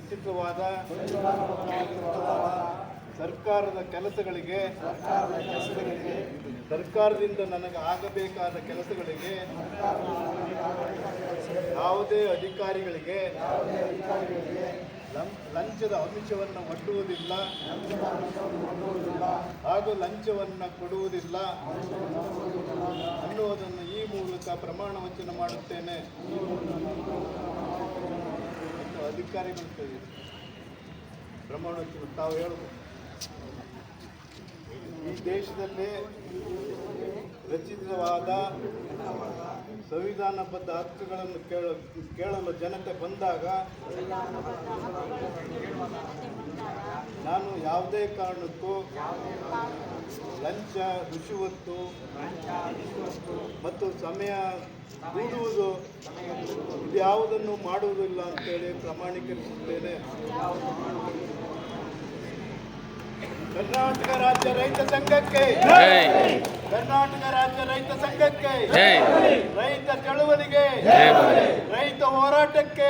ರಚಿತವಾದ ಸರ್ಕಾರದ ಕೆಲಸಗಳಿಗೆ ಸರ್ಕಾರದಿಂದ ನನಗೆ ಆಗಬೇಕಾದ ಕೆಲಸಗಳಿಗೆ ಯಾವುದೇ ಅಧಿಕಾರಿಗಳಿಗೆ ಲಂಚದ ಅಂಶವನ್ನು ಒಡ್ಡುವುದಿಲ್ಲ ಹಾಗೂ ಲಂಚವನ್ನು ಕೊಡುವುದಿಲ್ಲ ಅನ್ನುವುದನ್ನು ಈ ಮೂಲಕ ಪ್ರಮಾಣ ವಚನ ಮಾಡುತ್ತೇನೆ ಮತ್ತು ಅಧಿಕಾರಿಗಳು ಪ್ರಮಾಣ ವಚನ ತಾವು ಹೇಳಬಹುದು. ಈ ದೇಶದಲ್ಲಿ ರಚಿತವಾದ ಸಂವಿಧಾನಬದ್ಧ ಹಕ್ಕುಗಳನ್ನು ಕೇಳಲು ಜನತೆ ಬಂದಾಗ ನಾನು ಯಾವುದೇ ಕಾರಣಕ್ಕೂ ಲಂಚ, ರುಷುವತ್ತು ಮತ್ತು ಸಮಯ ದೂಡುವುದು ಇದ್ಯಾವುದನ್ನು ಮಾಡುವುದಿಲ್ಲ ಅಂತೇಳಿ ಪ್ರಮಾಣೀಕರಿಸುತ್ತೇನೆ. ಕರ್ನಾಟಕ ರಾಜ್ಯ ರೈತ ಸಂಘಕ್ಕೆ, ಕರ್ನಾಟಕ ರಾಜ್ಯ ರೈತ ಸಂಘಕ್ಕೆ, ರೈತ ಚಳುವಳಿಗೆ, ರೈತ ಹೋರಾಟಕ್ಕೆ